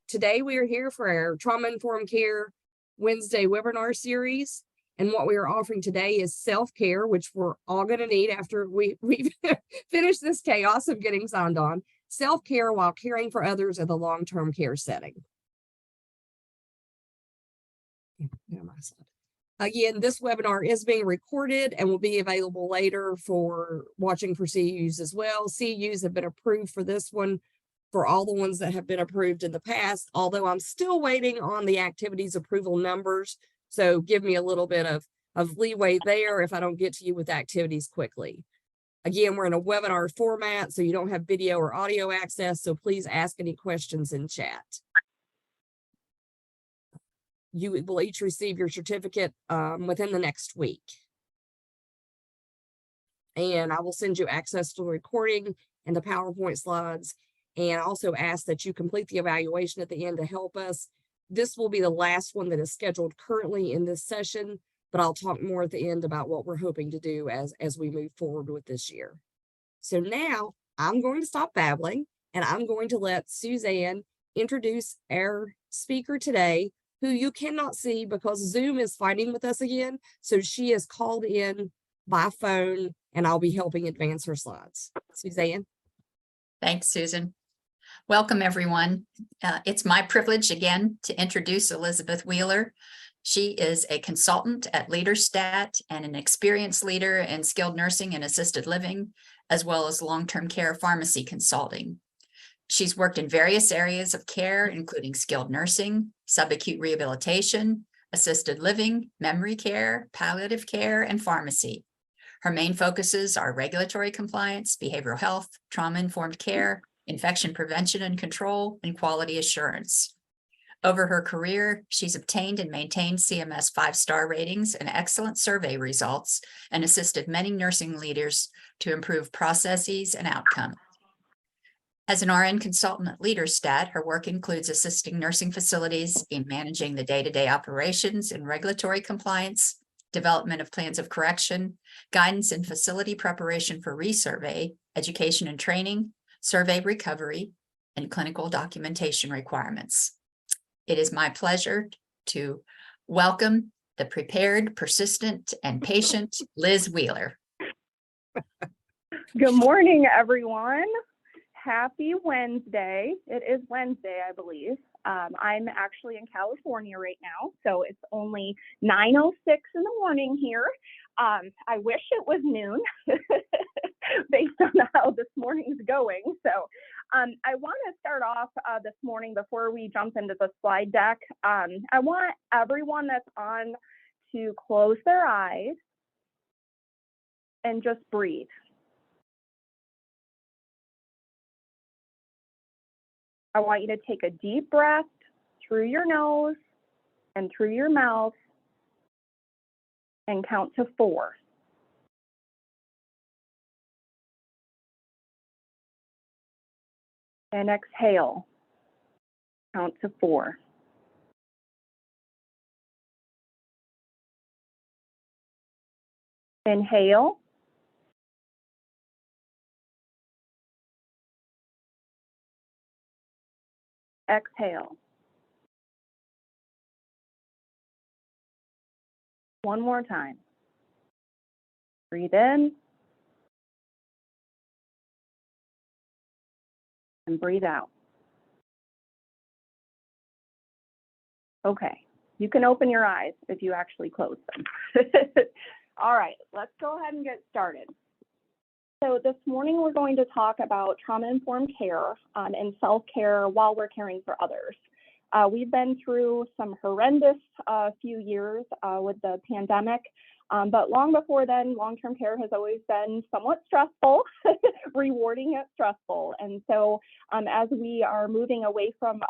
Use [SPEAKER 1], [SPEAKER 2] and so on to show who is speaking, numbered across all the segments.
[SPEAKER 1] Today we are here for our Trauma-Informed Care Wednesday webinar series. And what we are offering today is self-care, which we're all going to need after we've finished this chaos of getting signed on. Self-care while caring for others in the long-term care setting. Again, this webinar is being recorded and will be available later for watching for CEUs as well. CEUs have been approved for this one, for all the ones that have been approved in the past, although I'm still waiting on the activities approval numbers. So give me a little bit of leeway there if I don't get to you with activities quickly. Again, we're in a webinar format, so you don't have video or audio access, so please ask any questions in chat. You will each receive your certificate within the next week. And I will send you access to the recording and the PowerPoint slides, and also ask that you complete the evaluation at the end to help us. This will be the last one that is scheduled currently in this session, but I'll talk more at the end about what we're hoping to do as we move forward with this year. So now I'm going to stop babbling, and I'm going to let Suzanne introduce our speaker today, who you cannot see because Zoom is fighting with us again. So she is called in by phone, and I'll be helping advance her slides. Suzanne.
[SPEAKER 2] Thanks, Susan. Welcome, everyone. It's my privilege again to introduce Elizabeth Wheeler. She is a consultant at LeaderStat and an experienced leader in skilled nursing and assisted living, as well as long-term care pharmacy consulting. She's worked in various areas of care, including skilled nursing, subacute rehabilitation, assisted living, memory care, palliative care, and pharmacy. Her main focuses are regulatory compliance, behavioral health, trauma-informed care, infection prevention and control, and quality assurance. Over her career, she's obtained and maintained CMS 5-star ratings and excellent survey results, and assisted many nursing leaders to improve processes and outcomes. As an RN consultant at LeaderStat, her work includes assisting nursing facilities in managing the day-to-day operations and regulatory compliance, development of plans of correction, guidance and facility preparation for resurvey, education and training, survey recovery, and clinical documentation requirements. It is my pleasure to welcome the prepared, persistent, and patient Liz Wheeler.
[SPEAKER 3] Good morning, everyone. Happy Wednesday. It is Wednesday, I believe. I'm actually in California right now, so it's only 9:06 in the morning here. I wish it was noon based on how this morning's going. So I want to start off this morning before we jump into the slide deck. I want everyone that's on to close their eyes and just breathe. I want you to take a deep breath through your nose and through your mouth and count to 4. And exhale, count to 4. Inhale. Exhale. One more time. Breathe in. And breathe out. Okay, you can open your eyes if you actually close them. All right, let's go ahead and get started. So this morning we're going to talk about trauma-informed care and self-care while we're caring for others. We've been through some horrendous few years with the pandemic, but long before then, long-term care has always been somewhat stressful, rewarding yet stressful. And so as we are moving away from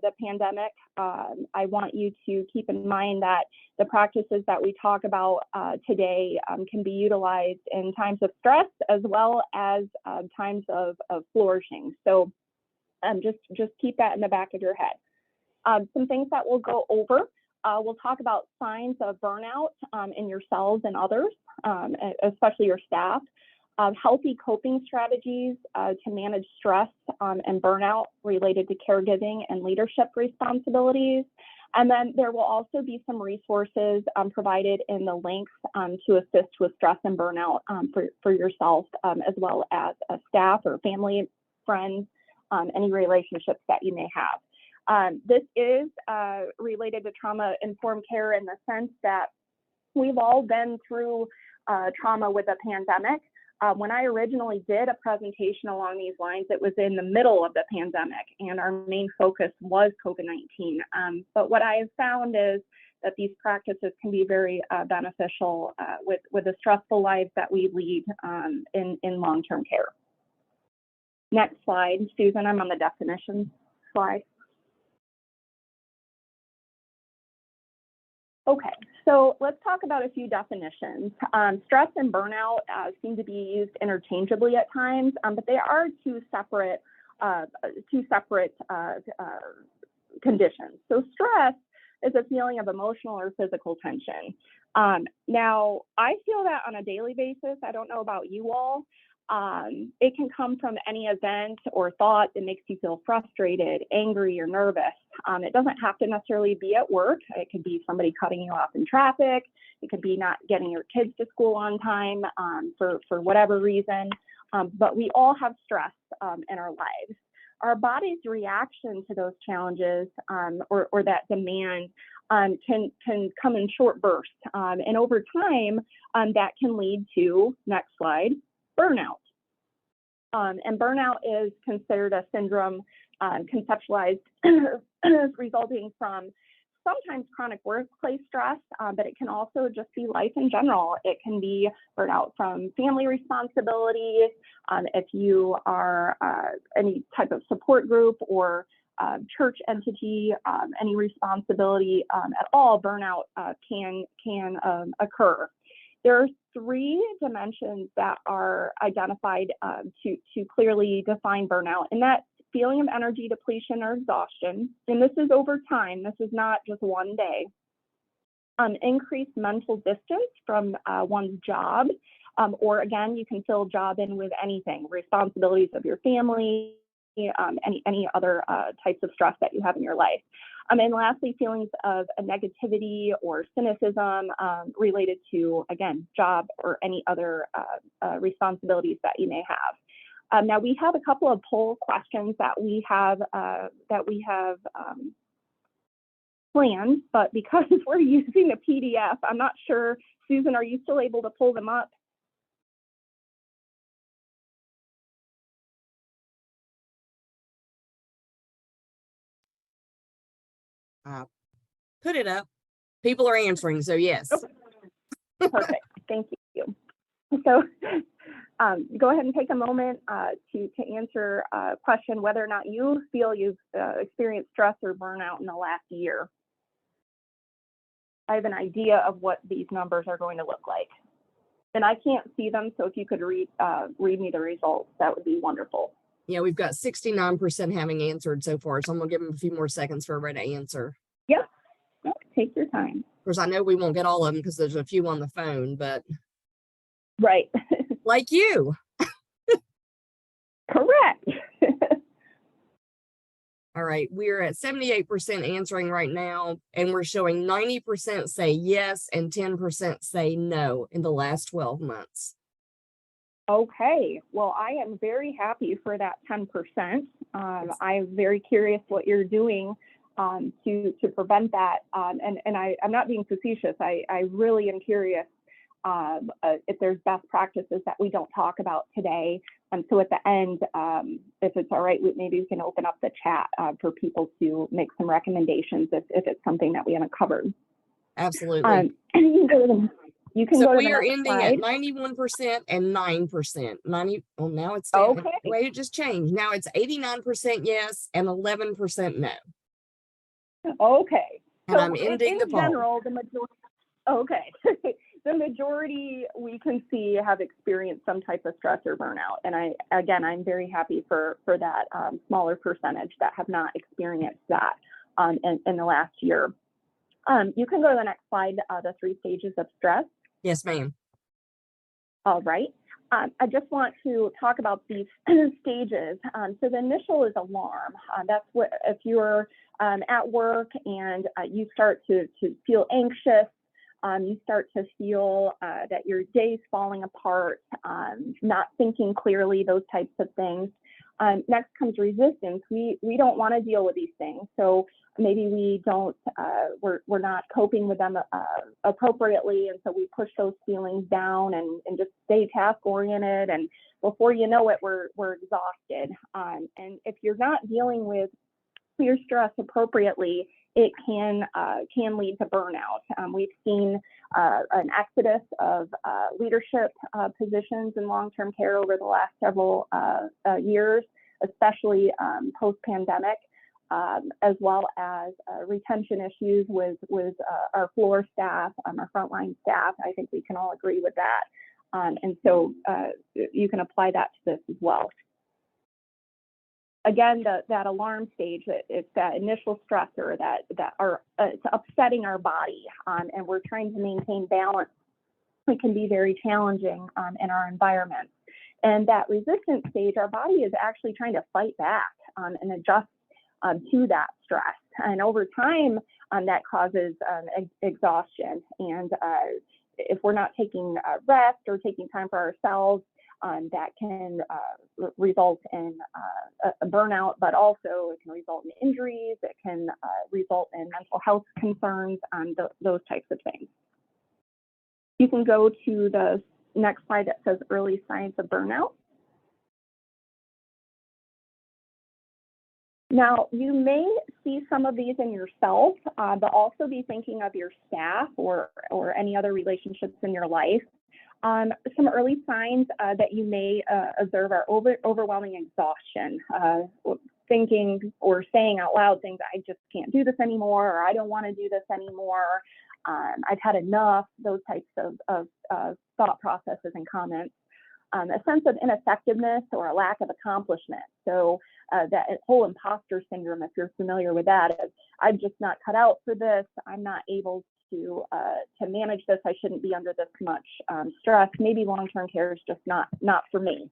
[SPEAKER 3] the pandemic, I want you to keep in mind that the practices that we talk about today can be utilized in times of stress as well as times of flourishing. So just keep that in the back of your head. Some things that we'll go over. We'll talk about signs of burnout in yourselves and others, especially your staff. Healthy coping strategies to manage stress and burnout related to caregiving and leadership responsibilities. And then there will also be some resources provided in the links to assist with stress and burnout for yourself, as well as staff or family, friends, any relationships that you may have. This is related to trauma-informed care in the sense that we've all been through trauma with a pandemic. When I originally did a presentation along these lines, it was in the middle of the pandemic, and our main focus was COVID-19. But what I have found is that these practices can be very beneficial with the stressful lives that we lead in long-term care. Next slide, Susan, I'm on the definitions slide. Okay, so let's talk about a few definitions. Stress and burnout seem to be used interchangeably at times, but they are two separate conditions. So stress is a feeling of emotional or physical tension. Now, I feel that on a daily basis. I don't know about you all. It can come from any event or thought that makes you feel frustrated, angry, or nervous. It doesn't have to necessarily be at work. It could be somebody cutting you off in traffic. It could be not getting your kids to school on time for whatever reason. But we all have stress in our lives. Our body's reaction to those challenges or that demand can come in short bursts. And over time, that can lead to, next slide, burnout. And burnout is considered a syndrome conceptualized resulting from sometimes chronic workplace stress, but it can also just be life in general. It can be burnout from family responsibilities. If you are any type of support group or church entity, any responsibility at all, burnout can occur. There are three dimensions that are identified to clearly define burnout, and that's feeling of energy depletion or exhaustion. And this is over time. This is not just one day. Increased mental distance from one's job, or again, you can fill job in with anything, responsibilities of your family, any other types of stress that you have in your life. And lastly, feelings of negativity or cynicism related to, again, job or any other responsibilities that you may have. Now, we have a couple of poll questions that we have planned, but because we're using a PDF, I'm not sure. Susan, are you still able to pull them up?
[SPEAKER 1] Put it up. People are answering, so yes.
[SPEAKER 3] Okay. Perfect. Thank you. So go ahead and take a moment to answer a question whether or not you feel you've experienced stress or burnout in the last year. I have an idea of what these numbers are going to look like. And I can't see them, so if you could read me the results, that would be wonderful.
[SPEAKER 1] Yeah, we've got 69% having answered so far, so I'm gonna give them a few more seconds for everybody to answer.
[SPEAKER 3] Yep. Take your time.
[SPEAKER 1] Of course, I know we won't get all of them because there's a few on the phone, but
[SPEAKER 3] Right.
[SPEAKER 1] like you.
[SPEAKER 3] Correct.
[SPEAKER 1] All right, we're at 78% answering right now, and we're showing 90% say yes and 10% say no in the last 12 months.
[SPEAKER 3] Okay, well, I am very happy for that 10%. I'm very curious what you're doing to prevent that. And I'm not being facetious. I really am curious if there's best practices that we don't talk about today. So at the end, if it's all right, maybe we can open up the chat for people to make some recommendations if it's something that we haven't covered.
[SPEAKER 1] Absolutely.
[SPEAKER 3] You can
[SPEAKER 1] so
[SPEAKER 3] go to
[SPEAKER 1] we
[SPEAKER 3] the
[SPEAKER 1] are
[SPEAKER 3] next
[SPEAKER 1] ending
[SPEAKER 3] slide.
[SPEAKER 1] at 91% and 9%. 90. Oh, now it's
[SPEAKER 3] Okay.
[SPEAKER 1] wait, it just changed. Now it's 89% yes and 11% no.
[SPEAKER 3] Okay.
[SPEAKER 1] And
[SPEAKER 3] So
[SPEAKER 1] I'm ending the
[SPEAKER 3] in
[SPEAKER 1] poll.
[SPEAKER 3] general, the majority. Okay. The majority we can see have experienced some type of stress or burnout. And I'm very happy for that smaller percentage that have not experienced that in the last year. You can go to the next slide, the 3 stages of stress.
[SPEAKER 1] Yes, ma'am.
[SPEAKER 3] All right. I just want to talk about these stages. So the initial is alarm. That's what, if you're at work and you start to feel anxious, you start to feel that your day's falling apart, not thinking clearly, those types of things. Next comes resistance. We don't want to deal with these things. So maybe we don't, we're not coping with them appropriately. And so we push those feelings down and just stay task oriented. And before you know it, we're exhausted. And if you're not dealing with your stress appropriately, it can lead to burnout. We've seen an exodus of leadership positions in long-term care over the last several years, especially post-pandemic, as well as retention issues with our floor staff, our frontline staff. I think we can all agree with that. And so you can apply that to this as well. Again, that alarm stage, it's that initial stressor that it's upsetting our body, and we're trying to maintain balance. It can be very challenging in our environment. And that resistance stage, our body is actually trying to fight back and adjust to that stress. And over time, that causes exhaustion. And if we're not taking rest or taking time for ourselves, that can result in a burnout, but also it can result in injuries. It can result in mental health concerns, those types of things. You can go to the next slide that says early signs of burnout. Now, you may see some of these in yourself, but also be thinking of your staff or any other relationships in your life. Some early signs that you may observe are overwhelming exhaustion, thinking or saying out loud things, I just can't do this anymore, or I don't want to do this anymore. I've had enough, those types of thought processes and comments. A sense of ineffectiveness or a lack of accomplishment. So that whole imposter syndrome, if you're familiar with that, is I'm just not cut out for this. I'm not able to manage this. I shouldn't be under this much stress. Maybe long-term care is just not for me.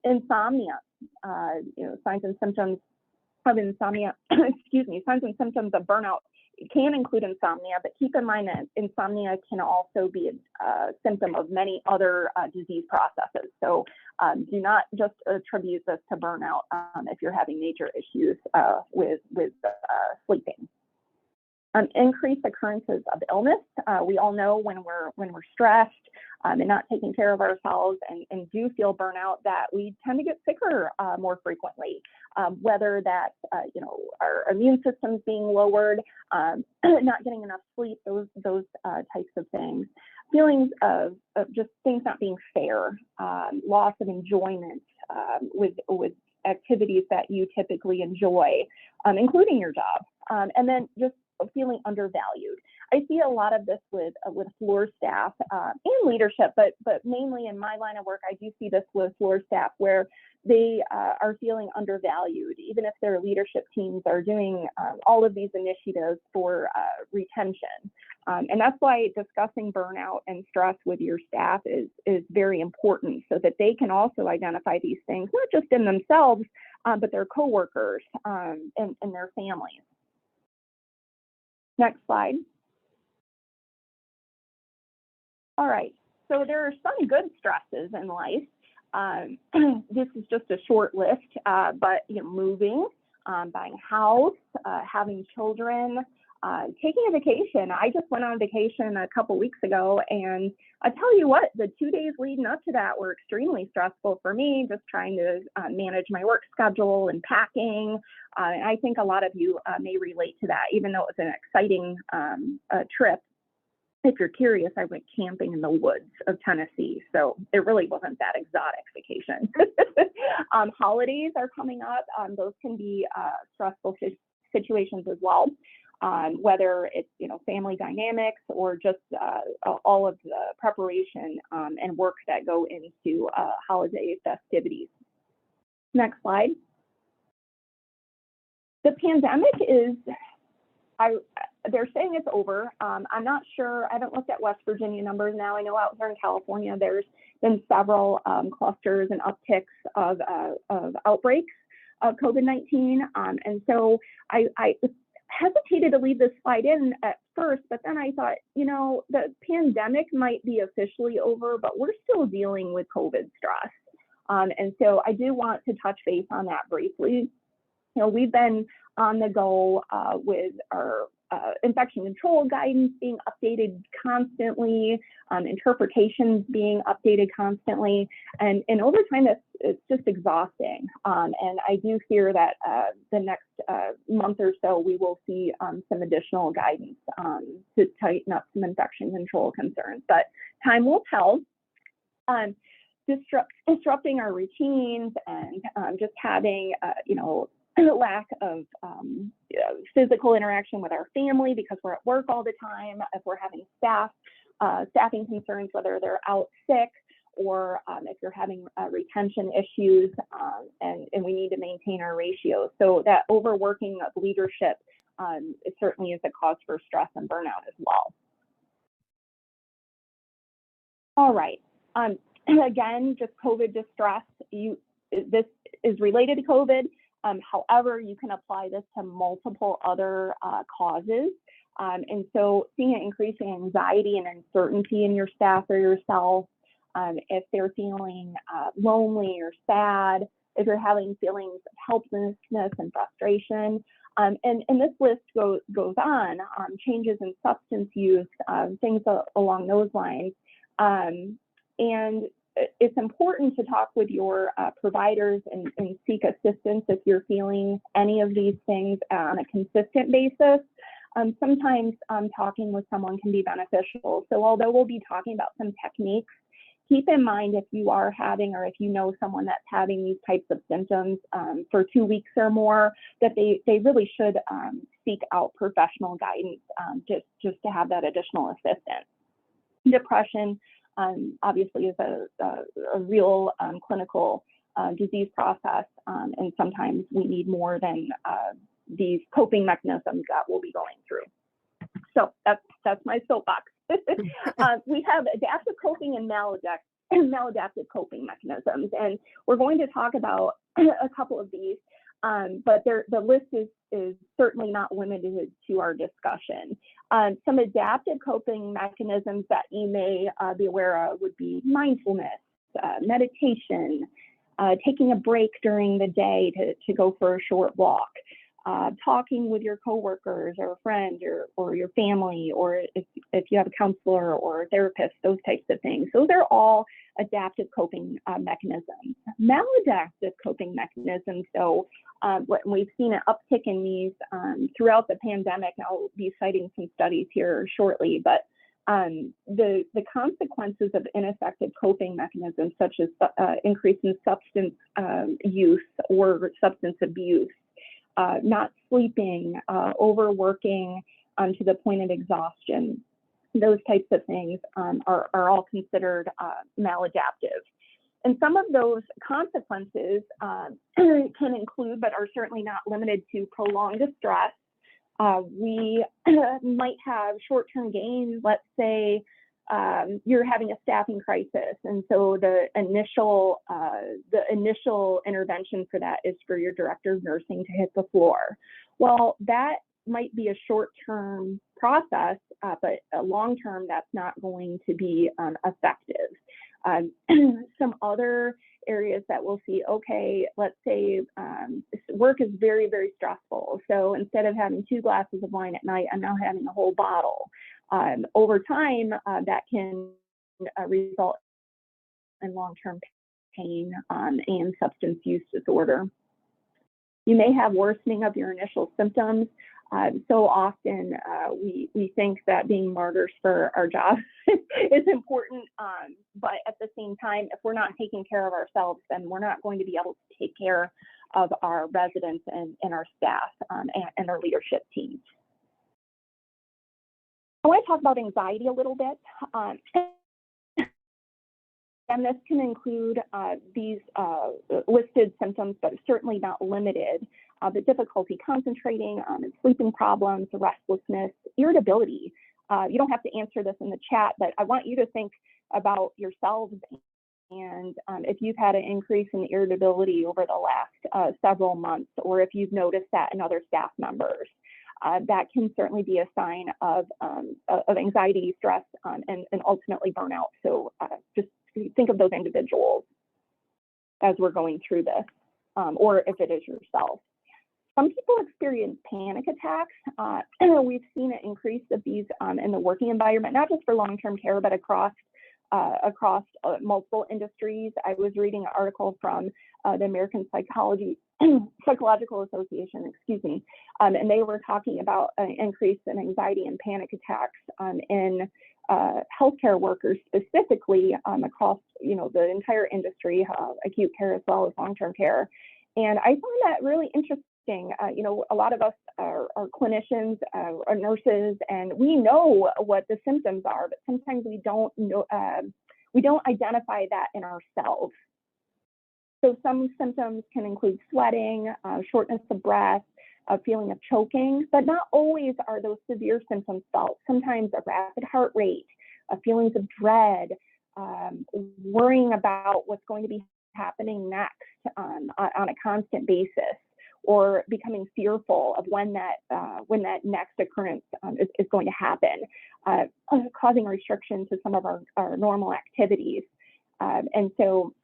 [SPEAKER 3] Insomnia, signs and symptoms of insomnia. Excuse me, signs and symptoms of burnout can include insomnia, but keep in mind that insomnia can also be a symptom of many other disease processes. So do not just attribute this to burnout if you're having major issues with sleeping. Increased occurrences of illness. We all know when we're stressed and not taking care of ourselves and do feel burnout, that we tend to get sicker more frequently. Whether that's our immune system's being lowered, not getting enough sleep, those types of things. Feelings of just things not being fair, loss of enjoyment with activities that you typically enjoy, including your job, and then just feeling undervalued. I see a lot of this with floor staff and leadership, but mainly in my line of work, I do see this with floor staff where they are feeling undervalued, even if their leadership teams are doing all of these initiatives for retention. And that's why discussing burnout and stress with your staff is very important, so that they can also identify these things, not just in themselves, but their coworkers and their families. Next slide. All right, so there are some good stresses in life. This is just a short list, but moving, buying a house, having children, taking a vacation. I just went on vacation a couple weeks ago, and I tell you what, the 2 days leading up to that were extremely stressful for me, just trying to manage my work schedule and packing. And I think a lot of you may relate to that, even though it was an exciting trip. If you're curious, I went camping in the woods of Tennessee, so it really wasn't that exotic vacation. Holidays are coming up. Those can be stressful situations as well, whether it's family dynamics or just all of the preparation and work that go into holiday festivities. Next slide. The pandemic is, they're saying it's over. I'm not sure. I haven't looked at West Virginia numbers now. I know out here in California, there's been several clusters and upticks of outbreaks of COVID-19. And so I hesitated to leave this slide in at first, but then I thought, the pandemic might be officially over, but we're still dealing with COVID stress. And so I do want to touch base on that briefly. We've been on the go with our infection control guidance being updated constantly, interpretations being updated constantly, and over time it's just exhausting. And I do fear that the next month or so we will see some additional guidance to tighten up some infection control concerns, but time will tell. Disrupting our routines and just having lack of physical interaction with our family because we're at work all the time. If we're having staffing concerns, whether they're out sick or if you're having retention issues, and we need to maintain our ratios. So that overworking of leadership it certainly is a cause for stress and burnout as well. All right. Again, just COVID distress. This is related to COVID. However, you can apply this to multiple other causes. And so seeing an increasing anxiety and uncertainty in your staff or yourself, if they're feeling lonely or sad, if you're having feelings of helplessness and frustration, and this list goes on, changes in substance use, things along those lines. And it's important to talk with your providers and seek assistance if you're feeling any of these things on a consistent basis. Sometimes talking with someone can be beneficial. So although we'll be talking about some techniques, keep in mind if you are having, or if you know someone that's having these types of symptoms for 2 weeks or more, that they really should seek out professional guidance just to have that additional assistance. Depression obviously is a real clinical disease process, and sometimes we need more than these coping mechanisms that we'll be going through. So that's my soapbox. We have adaptive coping and maladaptive coping mechanisms, and we're going to talk about a couple of these, but the list is certainly not limited to our discussion. Some adaptive coping mechanisms that you may be aware of would be mindfulness, meditation, taking a break during the day to go for a short walk, talking with your coworkers or a friend or your family, or if you have a counselor or a therapist, those types of things. Those are all adaptive coping mechanisms. Maladaptive coping mechanisms, though, we've seen an uptick in these throughout the pandemic. I'll be citing some studies here shortly, but the consequences of ineffective coping mechanisms, such as increase in substance use or substance abuse, not sleeping, overworking to the point of exhaustion, those types of things are all considered maladaptive. And some of those consequences can include, but are certainly not limited to, prolonged distress, We might have short-term gains. Let's say you're having a staffing crisis, and so the initial intervention for that is for your director of nursing to hit the floor. Well, that might be a short-term process, but long-term, that's not going to be effective. Some other areas that we'll see, okay, let's say work is very, very stressful. So instead of having 2 glasses of wine at night, I'm now having a whole bottle. Over time, that can result in long-term pain and substance use disorder. You may have worsening of your initial symptoms. So often we think that being martyrs for our job is important, but at the same time, if we're not taking care of ourselves, then we're not going to be able to take care of our residents and our staff and our leadership teams. I want to talk about anxiety a little bit. And this can include these listed symptoms, but certainly not limited. The difficulty concentrating, sleeping problems, restlessness, irritability. You don't have to answer this in the chat, but I want you to think about yourselves and if you've had an increase in irritability over the last several months, or if you've noticed that in other staff members. That can certainly be a sign of anxiety, stress, and ultimately burnout. So just think of those individuals as we're going through this, or if it is yourself. Some people experience panic attacks. We've seen an increase of these in the working environment, not just for long-term care, but across multiple industries. I was reading an article from the American Psychological Association, excuse me, and they were talking about an increase in anxiety and panic attacks in healthcare workers specifically across the entire industry, acute care as well as long-term care. And I found that really interesting. A lot of us are clinicians, are nurses, and we know what the symptoms are, but sometimes we don't know, we don't identify that in ourselves. So some symptoms can include sweating, shortness of breath, a feeling of choking, but not always are those severe symptoms felt. Sometimes a rapid heart rate, feelings of dread, worrying about what's going to be happening next on a constant basis, or becoming fearful of when that next occurrence is going to happen, causing restriction to some of our normal activities. And so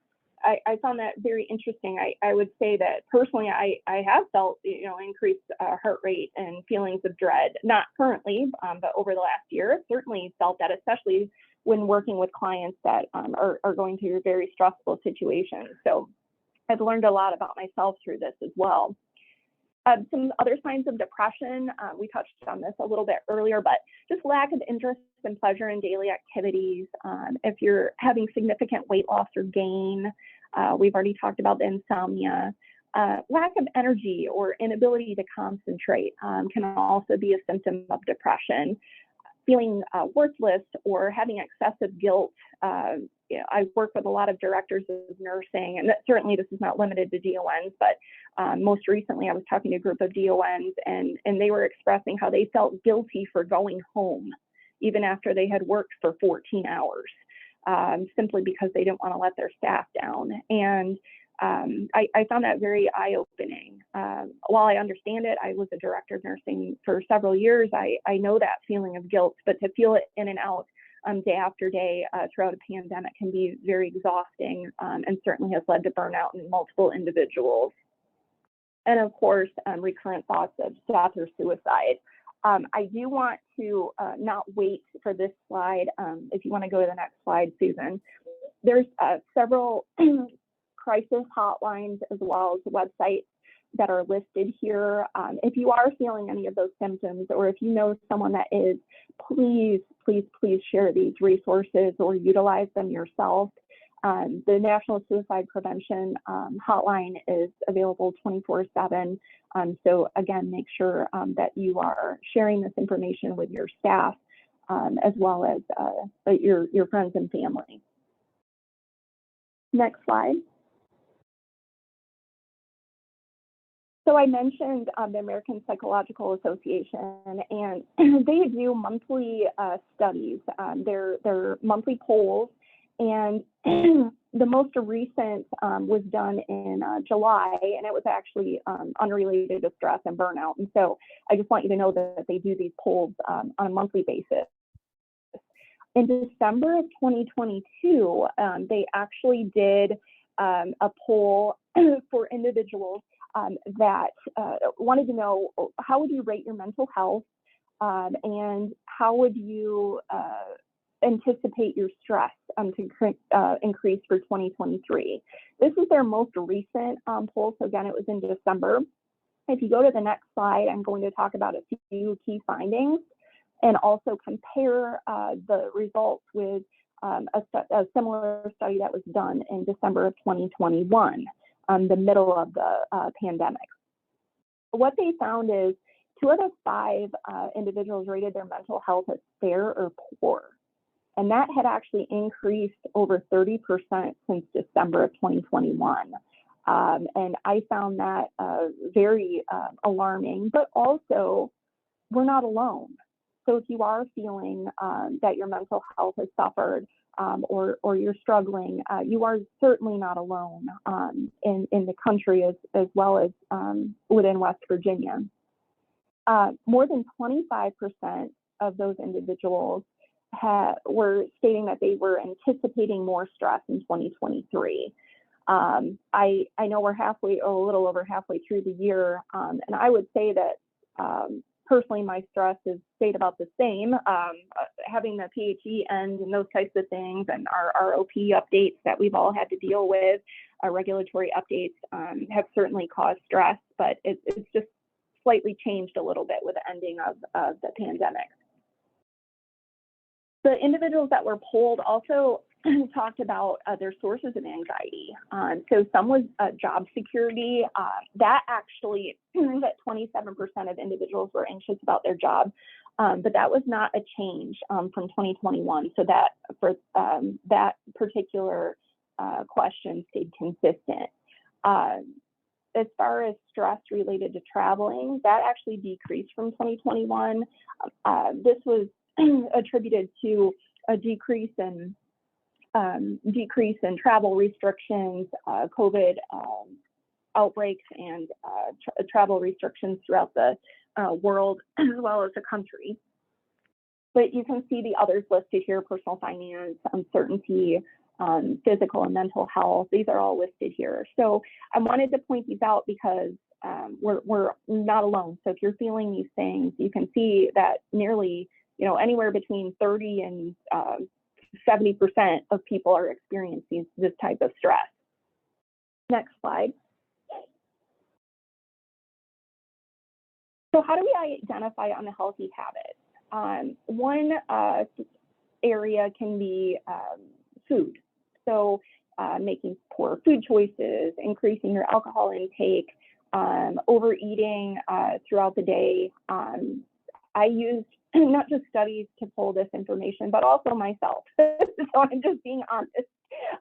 [SPEAKER 3] I found that very interesting. I would say that personally, I have felt increased heart rate and feelings of dread, not currently, but over the last year, certainly felt that, especially when working with clients that are going through very stressful situations. So I've learned a lot about myself through this as well. Some other signs of depression, we touched on this a little bit earlier, but just lack of interest and pleasure in daily activities. If you're having significant weight loss or gain, we've already talked about the insomnia. Lack of energy or inability to concentrate can also be a symptom of depression. Feeling worthless or having excessive guilt. I work with a lot of directors of nursing, and certainly this is not limited to DONs, but most recently I was talking to a group of DONs, and they were expressing how they felt guilty for going home, even after they had worked for 14 hours, simply because they didn't want to let their staff down. And I found that very eye-opening. While I understand it, I was a director of nursing for several years. I know that feeling of guilt, but to feel it in and out day after day throughout a pandemic can be very exhausting, and certainly has led to burnout in multiple individuals. And of course, recurrent thoughts of death or suicide. I do want to not wait for this slide. If you want to go to the next slide, Susan. There's several crisis hotlines as well as websites that are listed here. If you are feeling any of those symptoms, or if you know someone that is, please share these resources or utilize them yourself. The National Suicide Prevention Hotline is available 24/7. So again, make sure that you are sharing this information with your staff as well as your friends and family. Next slide. So I mentioned the American Psychological Association, and they do monthly studies. They're monthly polls, and the most recent was done in July, and it was actually unrelated to stress and burnout. And so I just want you to know that they do these polls on a monthly basis. In December of 2022, they actually did a poll for individuals that wanted to know, how would you rate your mental health, and how would you anticipate your stress to increase for 2023. This is their most recent poll. So again, it was in December. If you go to the next slide, I'm going to talk about a few key findings and also compare the results with a similar study that was done in December of 2021, the middle of the pandemic. What they found is 2 out of 5 individuals rated their mental health as fair or poor. And that had actually increased over 30% since December of 2021. And I found that very alarming, but also we're not alone. So if you are feeling that your mental health has suffered or you're struggling, you are certainly not alone in the country as well as within West Virginia. More than 25% of those individuals were stating that they were anticipating more stress in 2023. I know we're a little over halfway through the year, and I would say that personally, my stress has stayed about the same. Having the PHE end and those types of things, and our ROP updates that we've all had to deal with, our regulatory updates have certainly caused stress, but it's just slightly changed a little bit with the ending of the pandemic. The individuals that were polled also talked about their sources of anxiety. So some was job security. That actually, that 27% of individuals were anxious about their job, but that was not a change from 2021. So that for that particular question stayed consistent. As far as stress related to traveling, that actually decreased from 2021. This was attributed to a decrease in travel restrictions, COVID outbreaks, and travel restrictions throughout the world as well as the country. But you can see the others listed here: personal finance, uncertainty, physical and mental health. These are all listed here. So I wanted to point these out because we're not alone. So if you're feeling these things, you can see that nearly, anywhere between 30 and 70% of people are experiencing this type of stress. Next slide. So how do we identify unhealthy habits? One area can be food. So making poor food choices, increasing your alcohol intake, overeating throughout the day. I used not just studies to pull this information, but also myself. So I'm just being honest.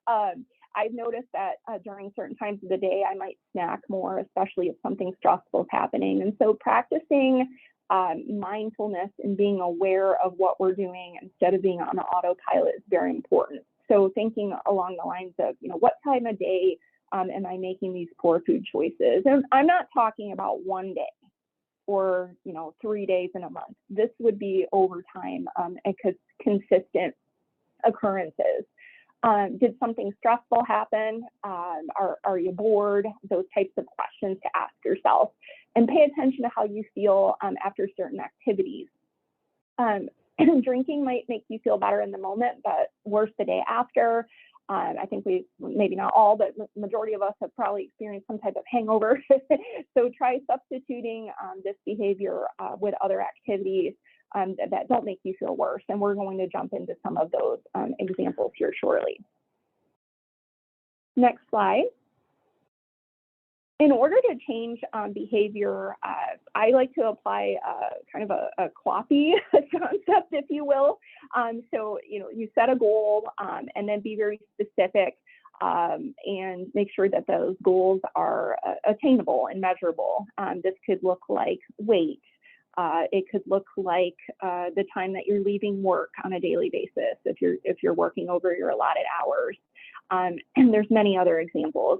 [SPEAKER 3] I've noticed that during certain times of the day, I might snack more, especially if something stressful is happening. And so practicing mindfulness and being aware of what we're doing instead of being on autopilot is very important. So thinking along the lines of, what time of day am I making these poor food choices? And I'm not talking about one day or 3 days in a month. This would be over time and consistent occurrences. Did something stressful happen? Are you bored? Those types of questions to ask yourself, and pay attention to how you feel after certain activities. Drinking might make you feel better in the moment, but worse the day after. I think maybe not all, but majority of us have probably experienced some type of hangover. So try substituting this behavior with other activities that don't make you feel worse. And we're going to jump into some of those examples here shortly. Next slide. In order to change behavior, I like to apply kind of a CLOPY concept, if you will. So, you set a goal and then be very specific and make sure that those goals are attainable and measurable. This could look like weight. It could look like the time that you're leaving work on a daily basis if you're working over your allotted hours. And there's many other examples,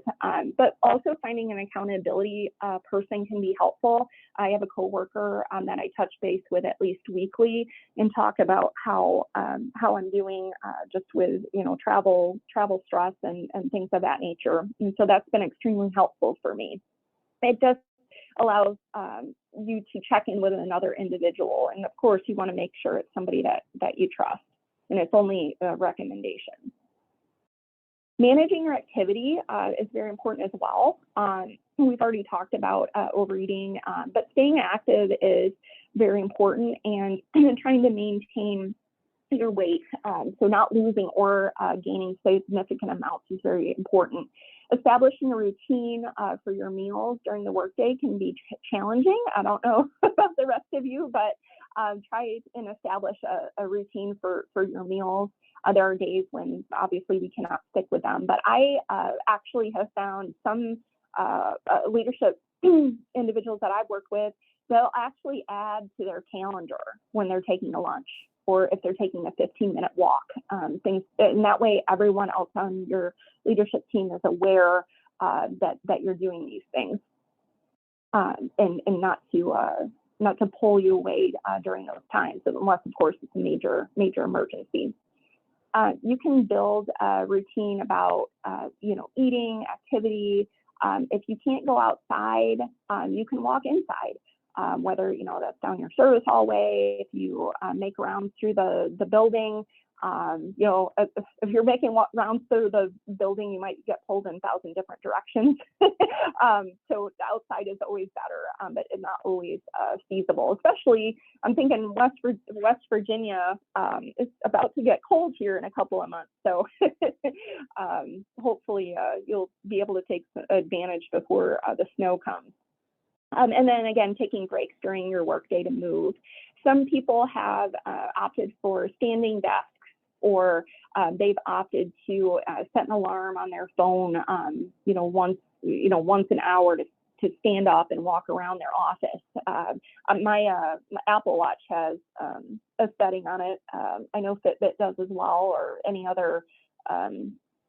[SPEAKER 3] but also finding an accountability person can be helpful. I have a coworker that I touch base with at least weekly and talk about how I'm doing just with travel stress and things of that nature. And so that's been extremely helpful for me. It just allows you to check in with another individual, and of course you want to make sure it's somebody that you trust, and it's only a recommendation. Managing your activity is very important as well. We've already talked about overeating, but staying active is very important, and trying to maintain your weight, so not losing or gaining significant amounts is very important. Establishing a routine for your meals during the workday can be challenging. I don't know about the rest of you, but try and establish a routine for your meals. There are days when obviously we cannot stick with them, but I actually have found some leadership individuals that I've worked with, they'll actually add to their calendar when they're taking a lunch, or if they're taking a 15-minute walk, things, and that way everyone else on your leadership team is aware that you're doing these things, and not to pull you away during those times, unless of course it's a major emergency. You can build a routine about eating, activity. If you can't go outside, you can walk inside. Whether that's down your service hallway, if you make rounds through the building, if you're making rounds through the building, you might get pulled in 1,000 different directions. So the outside is always better, but it's not always feasible. Especially, I'm thinking West Virginia is about to get cold here in a couple of months. So hopefully you'll be able to take advantage before the snow comes. And then again, taking breaks during your workday to move. Some people have opted for standing desks, or they've opted to set an alarm on their phone, once an hour to stand up and walk around their office. My Apple Watch has a setting on it. I know Fitbit does as well, or any other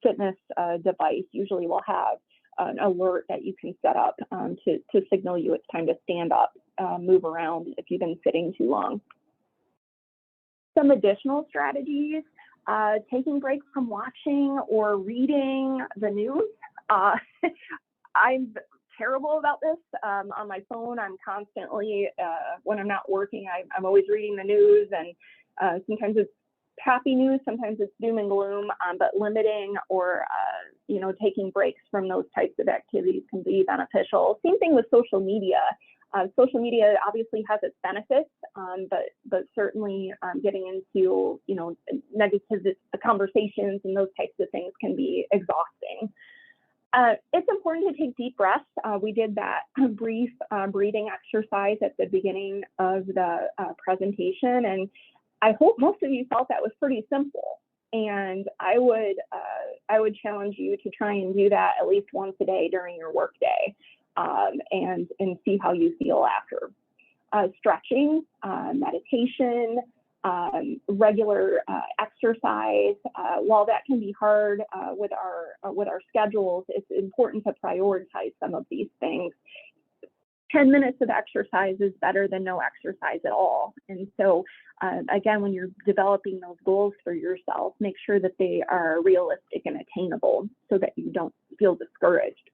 [SPEAKER 3] fitness device usually will have an alert that you can set up to signal you it's time to stand up, move around if you've been sitting too long. Some additional strategies, taking breaks from watching or reading the news. I'm terrible about this. On my phone, I'm constantly, when I'm not working, I'm always reading the news, and sometimes it's happy news, sometimes it's doom and gloom, but limiting or taking breaks from those types of activities can be beneficial. Same thing with social media. Social media obviously has its benefits, but certainly getting into negative conversations and those types of things can be exhausting. It's important to take deep breaths. We did that brief breathing exercise at the beginning of the presentation, and I hope most of you felt that was pretty simple. And I would challenge you to try and do that at least once a day during your workday, and see how you feel after. Stretching, meditation, regular exercise. While that can be hard with our schedules, it's important to prioritize some of these things. 10 minutes of exercise is better than no exercise at all. And so, again, when you're developing those goals for yourself, make sure that they are realistic and attainable so that you don't feel discouraged.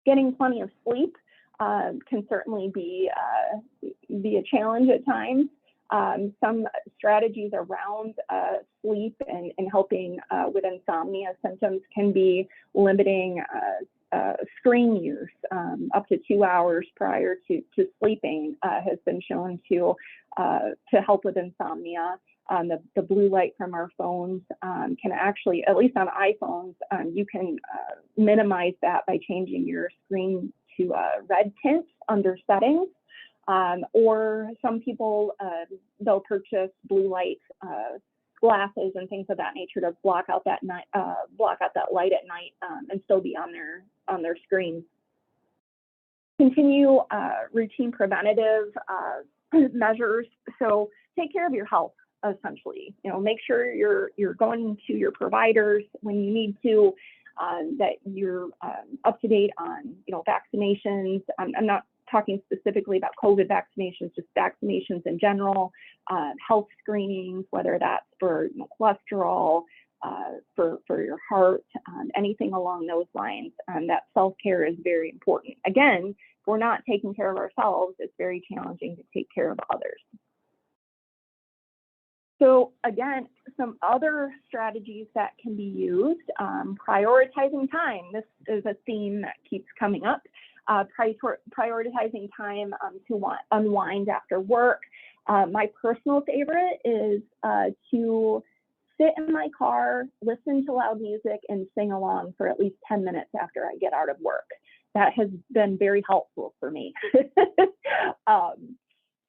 [SPEAKER 3] Getting plenty of sleep can certainly be a challenge at times. Some strategies around sleep and helping with insomnia symptoms can be limiting screen use up to 2 hours prior to sleeping has been shown to help with insomnia. The blue light from our phones can actually, at least on iPhones, you can minimize that by changing your screen to red tint under settings. Or some people, they'll purchase blue light glasses and things of that nature to block out that light at night and still be on their screens. Continue routine preventative measures. So take care of your health, essentially. Make sure you're going to your providers when you need to, that you're up to date on vaccinations. I'm not talking specifically about COVID vaccinations, just vaccinations in general, health screenings, whether that's for cholesterol, for your heart, anything along those lines. That self-care is very important. Again, if we're not taking care of ourselves, it's very challenging to take care of others. So again, some other strategies that can be used, prioritizing time. This is a theme that keeps coming up. Prioritizing time to unwind after work. My personal favorite is to sit in my car, listen to loud music, and sing along for at least 10 minutes after I get out of work. That has been very helpful for me.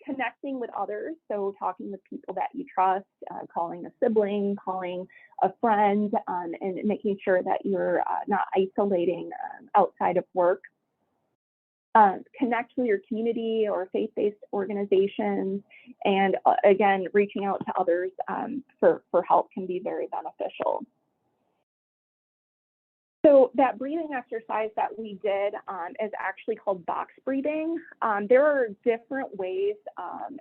[SPEAKER 3] Connecting with others, so talking with people that you trust, calling a sibling, calling a friend, and making sure that you're not isolating outside of work. Connect with your community or faith-based organizations, and again, reaching out to others for help can be very beneficial. So that breathing exercise that we did is actually called box breathing. There are different ways,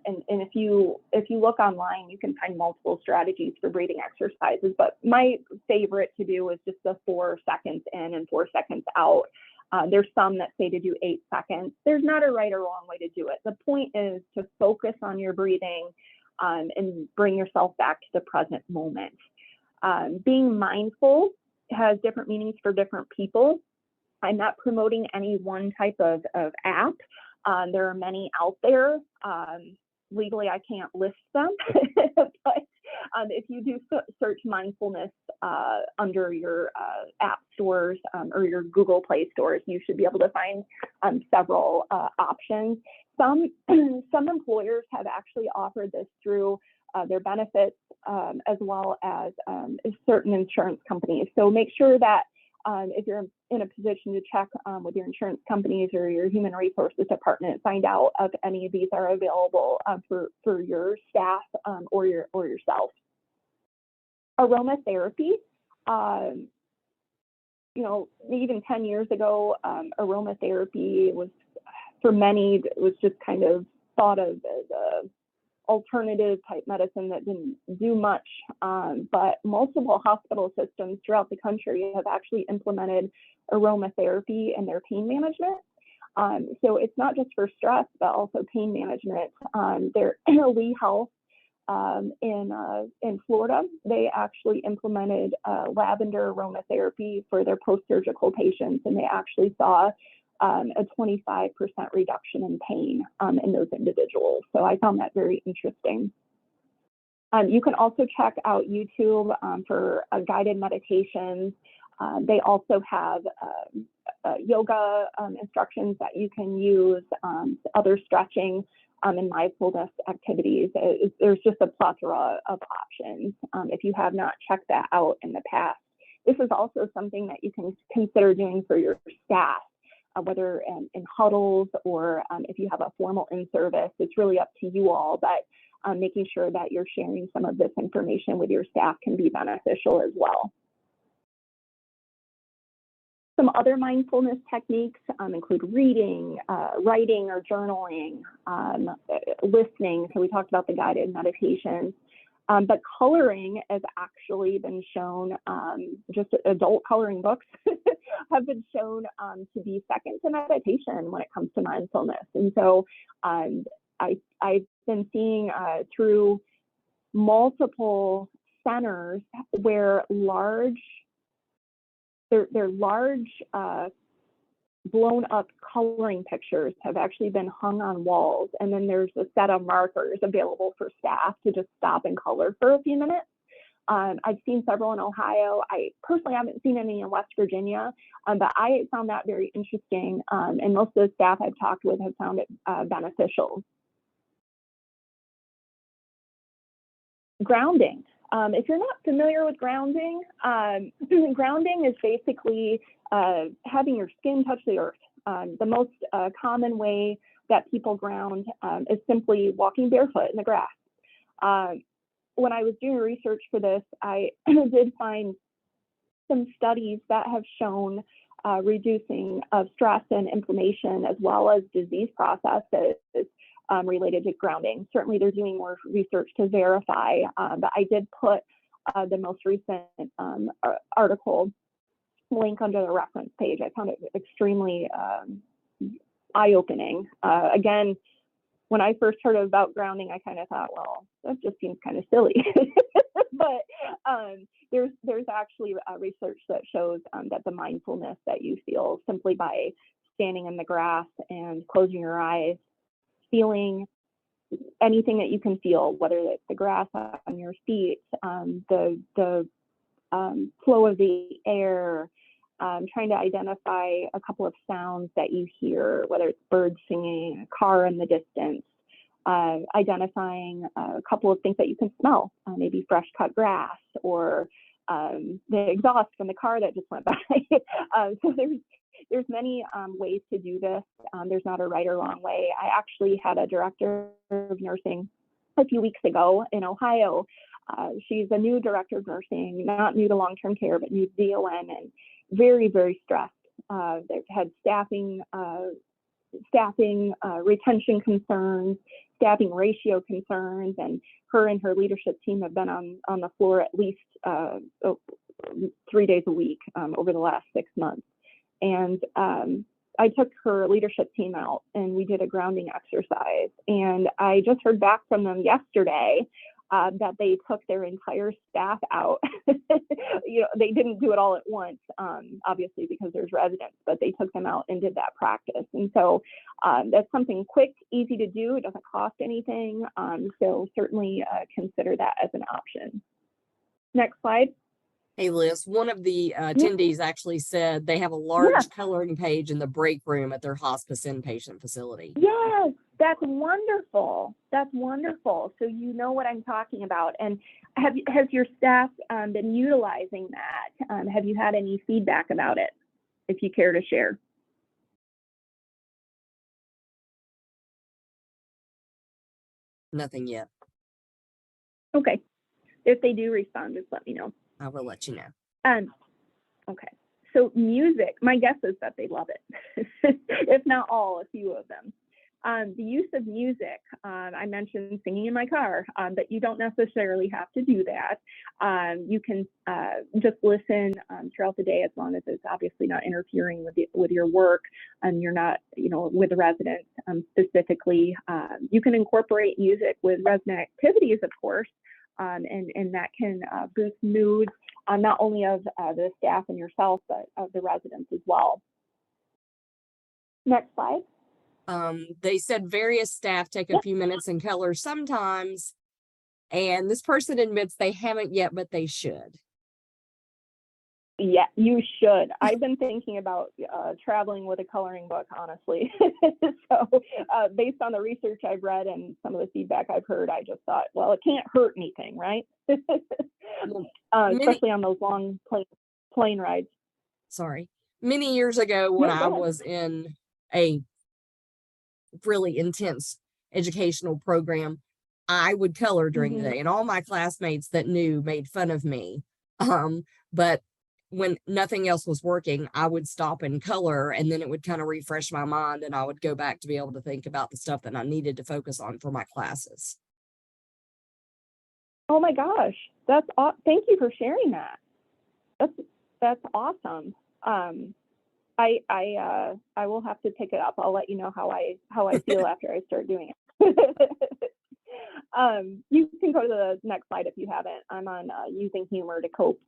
[SPEAKER 3] and if you look online, you can find multiple strategies for breathing exercises, but my favorite to do is just the 4 seconds in and 4 seconds out. There's some that say to do 8 seconds. There's not a right or wrong way to do it. The point is to focus on your breathing and bring yourself back to the present moment. Being mindful has different meanings for different people. I'm not promoting any one type of app. There are many out there. Legally, I can't list them, but if you do search mindfulness under your app stores or your Google Play stores, you should be able to find several options. Some employers have actually offered this through their benefits as well as certain insurance companies. So make sure that if you're in a position to check with your insurance companies or your human resources department, find out if any of these are available for your staff or yourself. Aromatherapy, even 10 years ago, aromatherapy was, for many, it was just kind of thought of as a alternative type medicine that didn't do much, but multiple hospital systems throughout the country have actually implemented aromatherapy in their pain management. So it's not just for stress, but also pain management. They're Lee Health in Florida. They actually implemented lavender aromatherapy for their post-surgical patients, and they actually saw a 25% reduction in pain in those individuals. So I found that very interesting. You can also check out YouTube for guided meditations. They also have yoga instructions that you can use, other stretching and mindfulness activities. There's just a plethora of options if you have not checked that out in the past. This is also something that you can consider doing for your staff. Whether in huddles or if you have a formal in-service, it's really up to you all, but making sure that you're sharing some of this information with your staff can be beneficial as well. Some other mindfulness techniques include reading, writing or journaling, listening. So we talked about the guided meditations. But coloring has actually been shown, just adult coloring books have been shown to be second to meditation when it comes to mindfulness. And so I've been seeing through multiple centers where they're large blown up coloring pictures have actually been hung on walls, and then there's a set of markers available for staff to just stop and color for a few minutes. I've seen several in Ohio. I personally haven't seen any in West Virginia, but I found that very interesting, and most of the staff I've talked with have found it beneficial. Grounding. If you're not familiar with grounding, grounding is basically having your skin touch the earth. The most common way that people ground is simply walking barefoot in the grass. When I was doing research for this, I did find some studies that have shown reducing of stress and inflammation, as well as disease processes related to grounding. Certainly they're doing more research to verify, but I did put the most recent article link under the reference page. I found it extremely eye-opening. Again, when I first heard about grounding, I kind of thought, well, that just seems kind of silly. But there's actually research that shows that the mindfulness that you feel simply by standing in the grass and closing your eyes, feeling anything that you can feel, whether it's the grass on your feet, the flow of the air, trying to identify a couple of sounds that you hear, whether it's birds singing, a car in the distance, identifying a couple of things that you can smell, maybe fresh cut grass or the exhaust from the car that just went by. So there's many ways to do this. There's not a right or wrong way. I actually had a director of nursing a few weeks ago in Ohio. She's a new director of nursing, not new to long-term care, but new to DON, and very, very stressed. They've had staffing retention concerns, staffing ratio concerns, and her leadership team have been on the floor at least 3 days a week over the last 6 months. And I took her leadership team out and we did a grounding exercise. And I just heard back from them yesterday that they took their entire staff out. They didn't do it all at once, obviously, because there's residents, but they took them out and did that practice. And so that's something quick, easy to do. It doesn't cost anything. So certainly consider that as an option. Next slide.
[SPEAKER 1] Hey, Liz, one of the attendees actually said they have a large coloring page in the break room at their hospice inpatient facility.
[SPEAKER 3] Yes, that's wonderful. That's wonderful. So you know what I'm talking about. And has your staff been utilizing that? Have you had any feedback about it, if you care to share?
[SPEAKER 1] Nothing yet.
[SPEAKER 3] Okay. If they do respond, just let me know.
[SPEAKER 1] I will let you know.
[SPEAKER 3] Okay. So music, my guess is that they love it. If not all, a few of them. The use of music, I mentioned singing in my car, but you don't necessarily have to do that. You can just listen throughout the day, as long as it's obviously not interfering with your work and you're not, with the residents specifically. You can incorporate music with resident activities, of course. And that can boost mood, not only of the staff and yourself, but of the residents as well. Next slide.
[SPEAKER 1] They said various staff take a few minutes in color sometimes, and this person admits they haven't yet, but they should.
[SPEAKER 3] Yeah, you should. I've been thinking about traveling with a coloring book, honestly. So based on the research I've read and some of the feedback I've heard, I just thought, well, it can't hurt anything, right? Especially on those long plane rides.
[SPEAKER 1] Sorry. Many years ago, when I was in a really intense educational program, I would color during the day, and all my classmates that knew made fun of me. But when nothing else was working, I would stop and color, and then it would kind of refresh my mind, and I would go back to be able to think about the stuff that I needed to focus on for my classes.
[SPEAKER 3] Oh my gosh, thank you for sharing that. That's awesome. I will have to pick it up. I'll let you know how I feel after I start doing it. You can go to the next slide if you haven't. I'm on using humor to cope.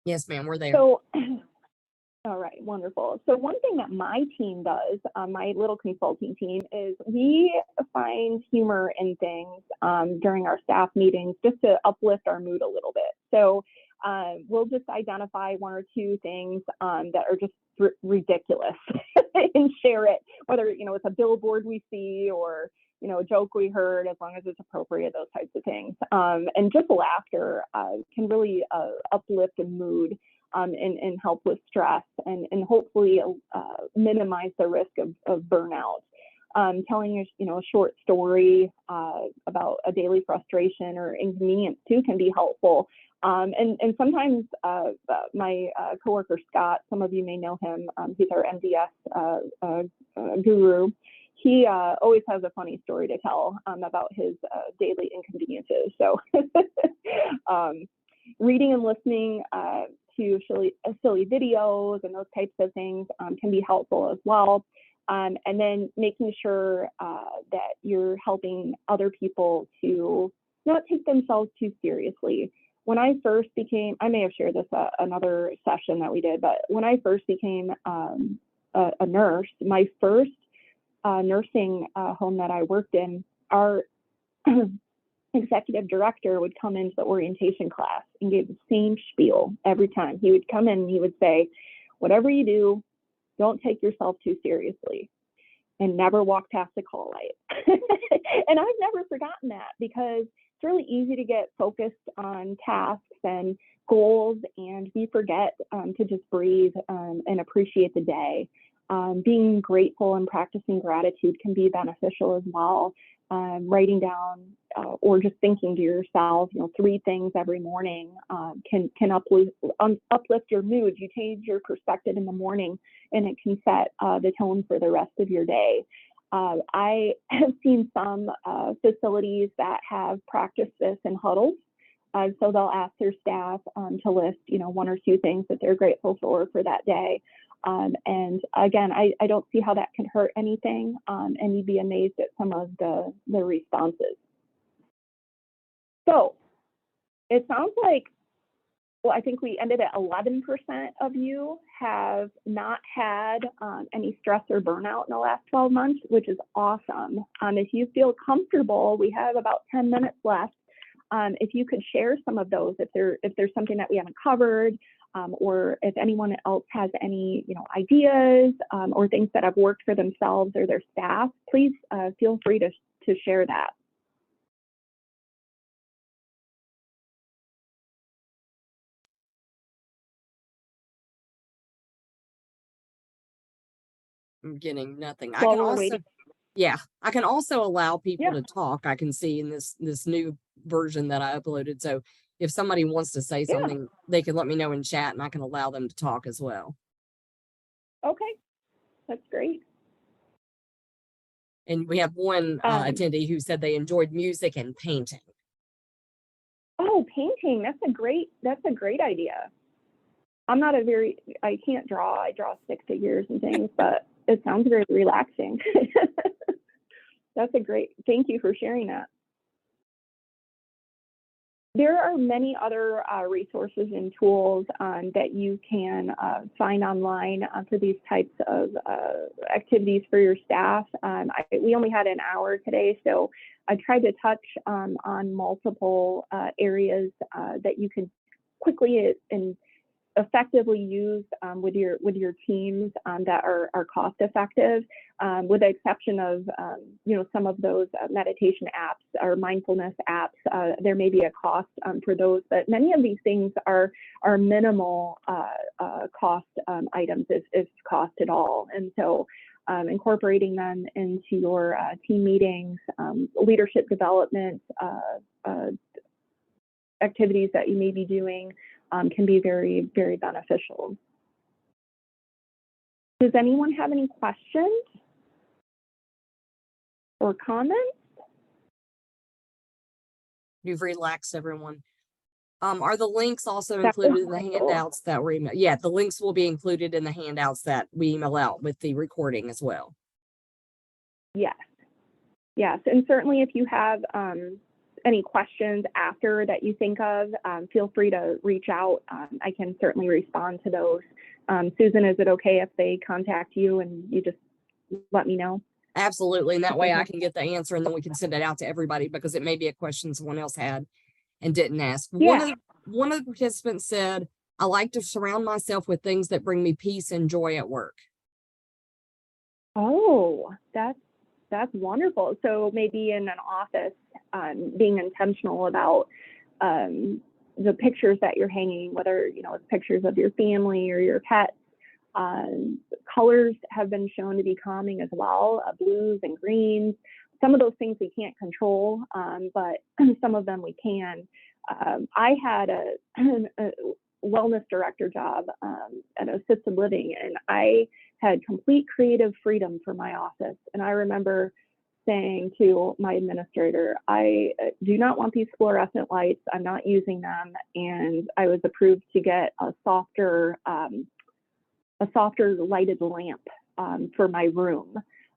[SPEAKER 1] Yes, ma'am, we're there.
[SPEAKER 3] So, all right, wonderful. So one thing that my team does, my little consulting team, is we find humor in things during our staff meetings just to uplift our mood a little bit. So we'll just identify one or two things that are just ridiculous and share it, whether it's a billboard we see or a joke we heard, as long as it's appropriate, those types of things. And just laughter can really uplift a mood and help with stress and hopefully minimize the risk of burnout. Telling a short story about a daily frustration or inconvenience too can be helpful. And sometimes my coworker Scott, some of you may know him, he's our MDS guru. He always has a funny story to tell about his daily inconveniences. So reading and listening to silly videos and those types of things can be helpful as well. And then making sure that you're helping other people to not take themselves too seriously. When I first became, I may have shared this another session that we did, but when I first became a nurse, my first nursing home that I worked in, our executive director would come into the orientation class and give the same spiel every time. He would come in and he would say, whatever you do, don't take yourself too seriously and never walk past the call light. And I've never forgotten that, because it's really easy to get focused on tasks and goals, and we forget to just breathe and appreciate the day. Being grateful and practicing gratitude can be beneficial as well. Writing down or just thinking to yourself, 3 things every morning can uplift your mood. You change your perspective in the morning, and it can set the tone for the rest of your day. I have seen some facilities that have practiced this in huddles. So they'll ask their staff to list, 1 or 2 things that they're grateful for that day. And again, I don't see how that can hurt anything, and you'd be amazed at some of the responses. So it sounds like, I think we ended at 11% of you have not had any stress or burnout in the last 12 months, which is awesome. If you feel comfortable, we have about 10 minutes left. If you could share some of those, if there's something that we haven't covered, or if anyone else has any ideas or things that have worked for themselves or their staff, please feel free to share that.
[SPEAKER 1] I'm getting nothing. I
[SPEAKER 3] While
[SPEAKER 1] can
[SPEAKER 3] we're
[SPEAKER 1] also,
[SPEAKER 3] waiting.
[SPEAKER 1] yeah, I can also allow people
[SPEAKER 3] Yeah.
[SPEAKER 1] to talk. I can see in this new version that I uploaded. So if somebody wants to say
[SPEAKER 3] Yeah.
[SPEAKER 1] something, they can let me know in chat, and I can allow them to talk as well.
[SPEAKER 3] Okay, that's great.
[SPEAKER 1] And we have one attendee who said they enjoyed music and painting.
[SPEAKER 3] Oh, painting. That's a great idea. I can't draw. I draw stick figures and things, but it sounds very relaxing. Thank you for sharing that. There are many other resources and tools that you can find online for these types of activities for your staff. We only had an hour today, so I tried to touch on multiple areas that you can quickly and effectively use with your teams that are cost effective, with the exception of some of those meditation apps or mindfulness apps. There may be a cost for those, but many of these things are minimal cost items, if cost at all. And so incorporating them into your team meetings, leadership development activities that you may be doing can be very, very beneficial. Does anyone have any questions or comments?
[SPEAKER 1] You've relaxed everyone. Are the links also included in the handouts that were emailed? Yeah, the links will be included in the handouts that we email out with the recording as well.
[SPEAKER 3] Yes. Yes, and certainly if you have any questions after that you think of, feel free to reach out. I can certainly respond to those. Susan, is it okay if they contact you and you just let me know?
[SPEAKER 1] Absolutely. And that way I can get the answer, and then we can send it out to everybody, because it may be a question someone else had and didn't ask.
[SPEAKER 3] Yeah.
[SPEAKER 1] One of the participants said, I like to surround myself with things that bring me peace and joy at work.
[SPEAKER 3] Oh, that's That's wonderful. So maybe in an office, being intentional about the pictures that you're hanging, whether, you know, it's pictures of your family or your pets. Colors have been shown to be calming as well, blues and greens. Some of those things we can't control, but some of them we can. I had a wellness director job at assisted living, and I had complete creative freedom for my office. And I remember saying to my administrator, I do not want these fluorescent lights. I'm not using them. And I was approved to get a softer lighted lamp for my room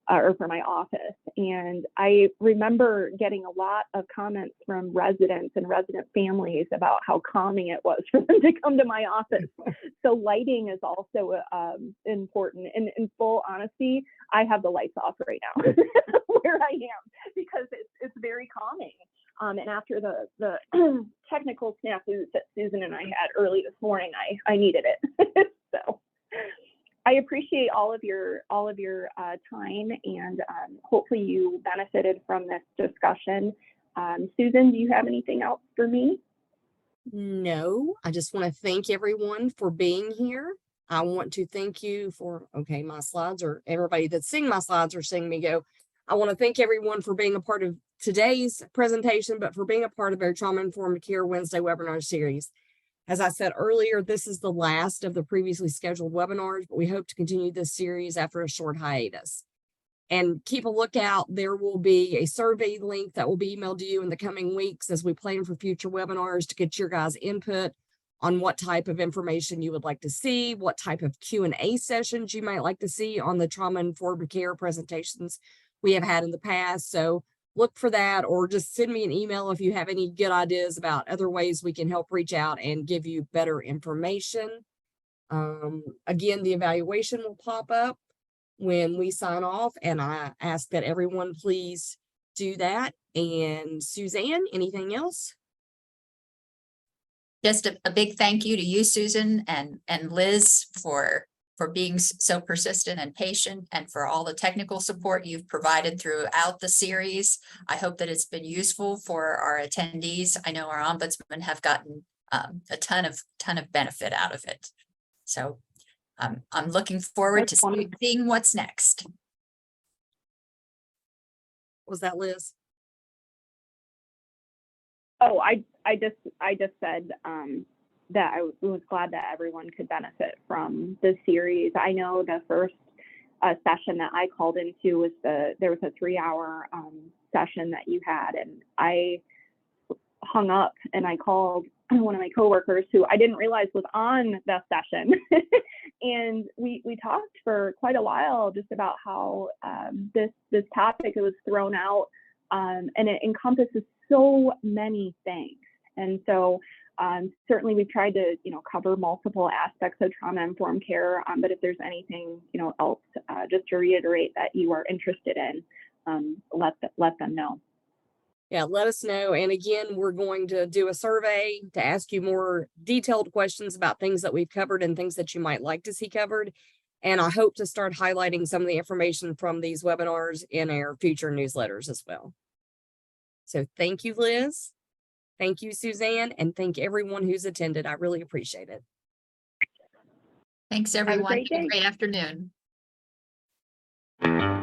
[SPEAKER 3] or for my office. And I remember getting a lot of comments from residents and resident families about how calming it was for them to come to my office. So lighting is also important. And in full honesty, I have the lights off right now where I am because it's very calming. And after the technical snafus that Susan and I had early this morning, I needed it. So I appreciate all of your time, and hopefully you benefited from this discussion. Susan, do you have anything else for me?
[SPEAKER 1] No, I just want to thank everyone for being here. I want to thank you for, okay, my slides are, everybody that's seeing my slides are seeing me go. I want to thank everyone for being a part of today's presentation, but for being a part of our Trauma Informed Care Wednesday webinar series. As I said earlier, this is the last of the previously scheduled webinars, but we hope to continue this series after a short hiatus. And keep a lookout. There will be a survey link that will be emailed to you in the coming weeks as we plan for future webinars to get your guys' input on what type of information you would like to see, what type of Q&A sessions you might like to see on the trauma-informed care presentations we have had in the past. So look for that, or just send me an email if you have any good ideas about other ways we can help reach out and give you better information. Again, the evaluation will pop up when we sign off, and I ask that everyone please do that. And Suzanne, anything else?
[SPEAKER 2] Just a big thank you to you, Susan, and Liz for being so persistent and patient, and for all the technical support you've provided throughout the series. I hope that it's been useful for our attendees. I know our ombudsman have gotten a ton of benefit out of it. So I'm looking forward to seeing what's next.
[SPEAKER 1] Was that Liz?
[SPEAKER 3] Oh, I just said that I was glad that everyone could benefit from this series. I know the first session that I called into was there was a 3-hour session that you had, and I hung up and I called one of my coworkers who I didn't realize was on the session. And we talked for quite a while just about how this topic was thrown out, and it encompasses so many things. And so certainly we've tried to, cover multiple aspects of trauma-informed care, but if there's anything, else, just to reiterate that you are interested in, let them know.
[SPEAKER 1] Yeah, let us know. And again, we're going to do a survey to ask you more detailed questions about things that we've covered and things that you might like to see covered. And I hope to start highlighting some of the information from these webinars in our future newsletters as well. So thank you, Liz. Thank you, Suzanne, and thank everyone who's attended. I really appreciate it.
[SPEAKER 2] Thanks, everyone.
[SPEAKER 3] Have a great day.
[SPEAKER 2] Have a great afternoon.